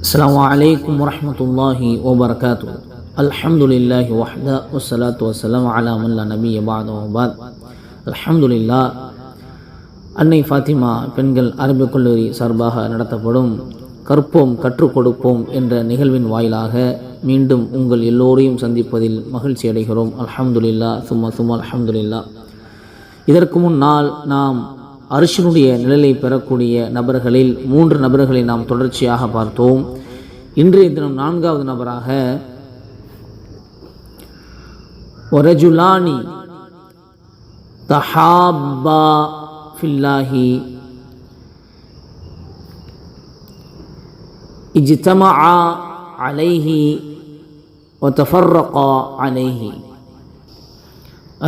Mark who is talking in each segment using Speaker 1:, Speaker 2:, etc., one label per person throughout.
Speaker 1: السلام عليكم ورحمة الله وبركاته. الحمد لله وحده والصلاة والسلام على من لا نبي بعده وبعد. الحمد لله. அன்னை ஃபாத்திமா பெண்கள் அரபிக் கல்லூரி சார்பாக நடத்தப்படும் கற்போம் கற்றுக் கொடுப்போம் என்ற நிகழ்வின் வாயிலாக மீண்டும் உங்கள் எல்லோரையும் சந்திப்பதில் மகிழ்ச்சி அடைகிறோம். அல்ஹம்துலில்லாஹ் சும்மா அல்ஹம்துலில்லாஹ். இதற்கு முன்னால் நாம் அரிசினுடைய நிழலை பெறக்கூடிய நபர்களில் 3 நபர்களை நாம் தொடர்ச்சியாக பார்த்தோம். இன்றைய தினம் 4வது நபராக வரஜுலானி தஹாப்பா ஃபில்லாஹி இஜ்தமஆ அலைஹி வதஃபர்ரகா அலைஹி.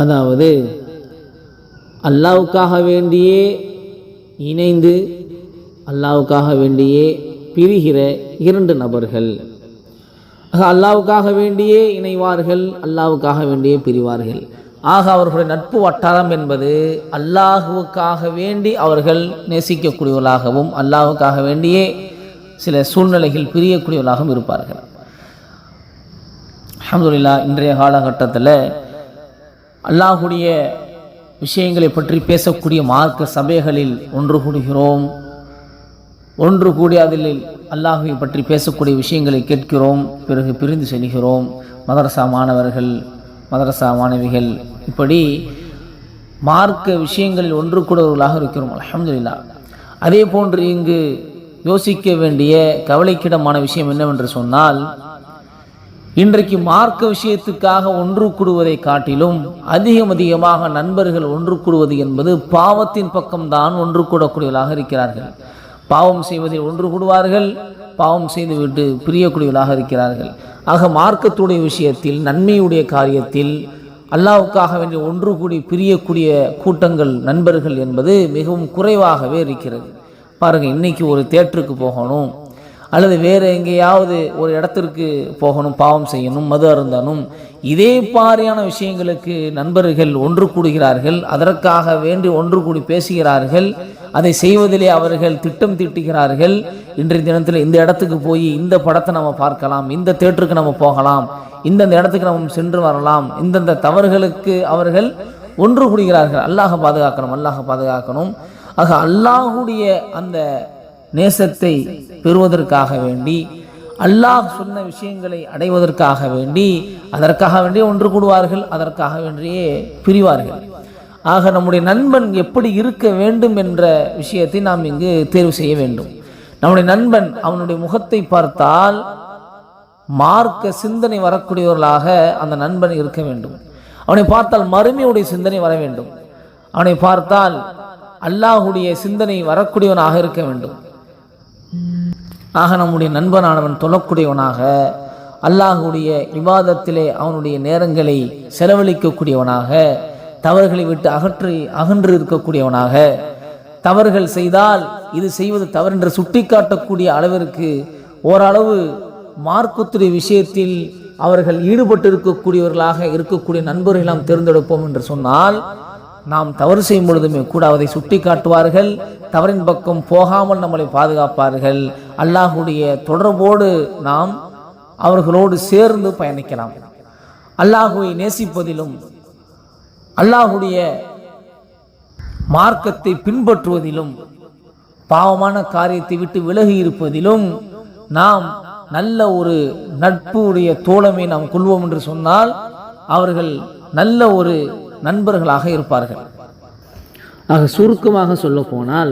Speaker 1: அதாவது அல்லாஹ்வுக்காக வேண்டியே இணைந்து அல்லாஹ்வுக்காக வேண்டியே பிரிகிற 2 நபர்கள். அல்லாஹ்வுக்காக வேண்டியே இணைவார்கள், அல்லாஹ்வுக்காக வேண்டியே பிரிவார்கள். ஆக அவர்களுடைய நட்பு வட்டாரம் என்பது அல்லாஹ்வுக்காக வேண்டி அவர்கள் நேசிக்கக்கூடியவர்களாகவும் அல்லாஹ்வுக்காக வேண்டியே சில சூழ்நிலைகள் பிரியக்கூடியவர்களாகவும் இருப்பார்கள். அல்ஹம்துலில்லாஹ். இன்றைய காலகட்டத்தில் அல்லாஹ்வுடைய விஷயங்களை பற்றி பேசக்கூடிய மார்க்க சபைகளில் ஒன்று கூடுகிறோம். ஒன்று கூடி அதில் அல்லாஹ்வை பற்றி பேசக்கூடிய விஷயங்களை கேட்கிறோம். பிறகு பிரிந்து செல்கிறோம். மதரசா மாணவர்கள், மதரசா மாணவிகள், இப்படி மார்க்க விஷயங்களில் ஒன்று கூடுவர்களாக இருக்கிறோம். அல்ஹம்துலில்லாஹ். அதே போன்று இங்கு யோசிக்க வேண்டிய கவலைக்கிடமான விஷயம் என்னவென்று சொன்னால், இன்றைக்கு மார்க்க விஷயத்துக்காக ஒன்று கூடுவதை காட்டிலும் அதிகமாக நண்பர்கள் ஒன்று கூடுவது என்பது பாவத்தின் பக்கம்தான் ஒன்று கூடக்கூடியவர்களாக இருக்கிறார்கள். பாவம் செய்வதில் ஒன்று கூடுவார்கள், பாவம் செய்துவிட்டு பிரியக்கூடியவர்களாக இருக்கிறார்கள். ஆக மார்க்கத்துடைய விஷயத்தில், நன்மையுடைய காரியத்தில் அல்லாஹ்வுக்காக வேண்டிய ஒன்று கூடி பிரியக்கூடிய கூட்டங்கள், நண்பர்கள் என்பது மிகவும் குறைவாகவே இருக்கிறது. பாருங்கள், இன்றைக்கி ஒரு தியேட்டருக்கு போகணும் அல்லது வேறு எங்கேயாவது ஒரு இடத்திற்கு போகணும், பாவம் செய்யணும், மது அருந்தணும், இதே பாரியான விஷயங்களுக்கு நண்பர்கள் ஒன்று கூடுகிறார்கள். அதற்காக வேண்டி ஒன்று கூடி பேசுகிறார்கள். அதை செய்வதிலே அவர்கள் திட்டம் தீட்டுகிறார்கள். இன்றைய தினத்தில் இந்த இடத்துக்கு போய் இந்த படத்தை நம்ம பார்க்கலாம், இந்த தியேட்டருக்கு நம்ம போகலாம், இந்தந்த இடத்துக்கு நம்ம சென்று வரலாம், இந்தந்த தவறுகளுக்கு அவர்கள் ஒன்று கூடுகிறார்கள். அல்லாஹ் பாதுகாக்கணும், அல்லாஹ் பாதுகாக்கணும். ஆக அல்லாஹுடைய அந்த நேசத்தை பெறுவதற்காக வேண்டி, அல்லாஹ் சொன்ன விஷயங்களை அடைவதற்காக வேண்டி, அதற்காக வேண்டியே ஒன்று கூடுவார்கள், அதற்காக வேண்டியே பிரிவார்கள். ஆக நம்முடைய நண்பன் எப்படி இருக்க வேண்டும் என்ற விஷயத்தை நாம் இங்கு தேர்வு செய்ய வேண்டும். நம்முடைய நண்பன், அவனுடைய முகத்தை பார்த்தால் மார்க்க சிந்தனை வரக்கூடியவர்களாக அந்த நண்பன் இருக்க வேண்டும். அவனை பார்த்தால் மறுமையுடைய சிந்தனை வர வேண்டும். அவனை பார்த்தால் அல்லாஹுடைய சிந்தனை வரக்கூடியவனாக இருக்க வேண்டும். ஆக நம்முடைய நண்பனானவன் தொழக்கூடியவனாக, அல்லாஹுடைய இபாதத்திலே அவனுடைய நேரங்களை செலவழிக்கக்கூடியவனாக, தவறுகளை விட்டு அகன்று இருக்கக்கூடியவனாக, தவறுகள் செய்தால் இது செய்வது தவறு என்று சுட்டி காட்டக்கூடிய அளவிற்கு ஓரளவு மார்க்கத்துடைய விஷயத்தில் அவர்கள் ஈடுபட்டு இருக்கக்கூடியவர்களாக இருக்கக்கூடிய நண்பர்களை நாம் தேர்ந்தெடுப்போம் என்று சொன்னால், நாம் தவறு செய்யும் பொழுதுமே கூட அதை சுட்டி காட்டுவார்கள், தவறின் பக்கம் போகாமல் நம்மளை பாதுகாப்பார்கள். அல்லாஹுடைய தொடர்போடு நாம் அவர்களோடு சேர்ந்து பயணிக்கலாம். அல்லாஹுவை நேசிப்பதிலும் அல்லாஹுடைய மார்க்கத்தை பின்பற்றுவதிலும் பாவமான காரியத்தை விட்டு விலகி இருப்பதிலும் நாம் நல்ல ஒரு நட்புடைய தோழமை நாம் கொள்வோம் என்று சொன்னால் அவர்கள் நல்ல ஒரு நண்பர்களாக இருப்பார்கள். ஆக சுருக்கமாக சொல்ல போனால்,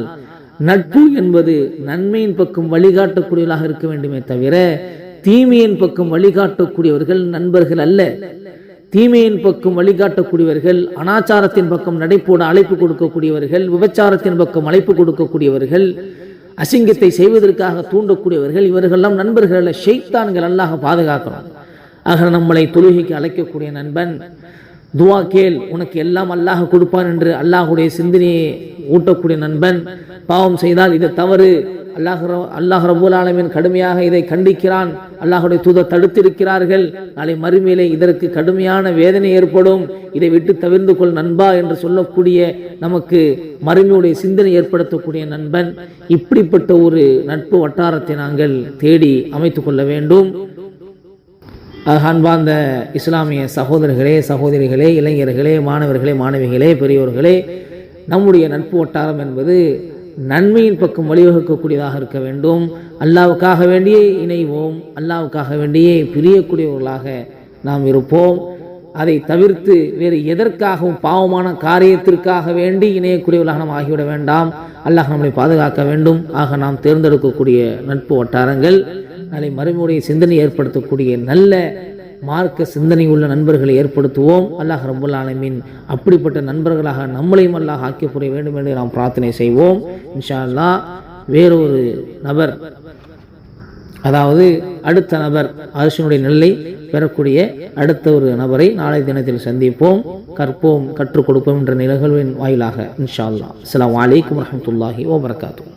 Speaker 1: நட்பு என்பது நன்மையின் பக்கம் வழிகாட்டக்கூடியவர்களாக இருக்க வேண்டுமே தவிர தீமையின் பக்கம் வழிகாட்டக்கூடியவர்கள் நண்பர்கள் அல்ல. தீமையின் பக்கம் வழிகாட்டக்கூடியவர்கள், அனாச்சாரத்தின் பக்கம் நடைபோட அழைப்பு கொடுக்கக்கூடியவர்கள், விபச்சாரத்தின் பக்கம் அழைப்பு கொடுக்கக்கூடியவர்கள், அசிங்கத்தை செய்வதற்காக தூண்டக்கூடியவர்கள், இவர்களெல்லாம் நண்பர்கள் அல்ல, ஷைத்தான்கள். அல்லாஹ் பாதுகாக்கணும். ஆக நம்மளை தொழுகைக்கு அழைக்கக்கூடிய நண்பன், துவா கேள் உனக்கு எல்லாம் அல்லாஹ் கொடுப்பான் என்று அல்லாஹுடைய சிந்தனையை ஊட்டக்கூடிய நண்பன், பாவம் செய்தால் இது தவறு, அல்லாஹ் ரப்பல் ஆலமீன் கடுமையாக இதை கண்டிக்கிறான். அல்லாஹ்வுடைய தூதர் தடுத்திருக்கிறார்கள். நாளை மறுமையிலே இதற்கு கடுமையான வேதனை ஏற்படும், இதை விட்டு தவிர்ந்து கொள் நண்பா என்று சொல்லக்கூடிய நமக்கு மறுமையுடைய சிந்தனை ஏற்படுத்தக்கூடிய நண்பன். இப்படிப்பட்ட ஒரு நட்பு வட்டாரத்தை நாங்கள் தேடி அமைத்து கொள்ள வேண்டும். அன்பார்ந்த இஸ்லாமிய சகோதரர்களே, சகோதரிகளே, இளைஞர்களே, மாணவர்களே, மாணவிகளே, பெரியோர்களே, நம்முடைய நட்பு வட்டாரம் என்பது நன்மையின் பக்கம் வழிவகுக்கக்கூடியதாக இருக்க வேண்டும். அல்லாஹ்வுக்காக வேண்டியே இணைவோம், அல்லாஹ்வுக்காக வேண்டியே பிரியக்கூடியவர்களாக நாம் இருப்போம். அதை தவிர்த்து வேறு எதற்காகவும் பாவமான காரியத்திற்காக வேண்டி இணையக்கூடியவர்களாக நாம் ஆகிவிட வேண்டாம். அல்லாஹ் நம்மை பாதுகாக்க வேண்டும். ஆக நாம் தேர்ந்தெடுக்கக்கூடிய நட்பு வட்டாரங்கள் நாளை மறுமையுடைய சிந்தனை ஏற்படுத்தக்கூடிய நல்ல மார்க்க சிந்தனை உள்ள நண்பர்களை ஏற்படுத்துவோம். அல்லாஹ் ரப்பல் ஆலமீன் அப்படிப்பட்ட நண்பர்களாக நம்மளையும் அல்லாஹ் ஆக்கி புரிய வேண்டும் என்று நாம் பிரார்த்தனை செய்வோம். இன்ஷா அல்லாஹ் வேறொரு நபர், அதாவது அடுத்த நபர் அரசினுடைய நிலை பெறக்கூடிய அடுத்த ஒரு நபரை நாளை தினத்தில் சந்திப்போம். கற்போம், கற்றுக் கொடுப்போம் என்ற நிகழ்வின் வாயிலாக இன்ஷா அல்லாஹ். அஸ்ஸலாமு அலைக்கும் வரஹ்மத்துல்லாஹி வபரகாத்துஹு.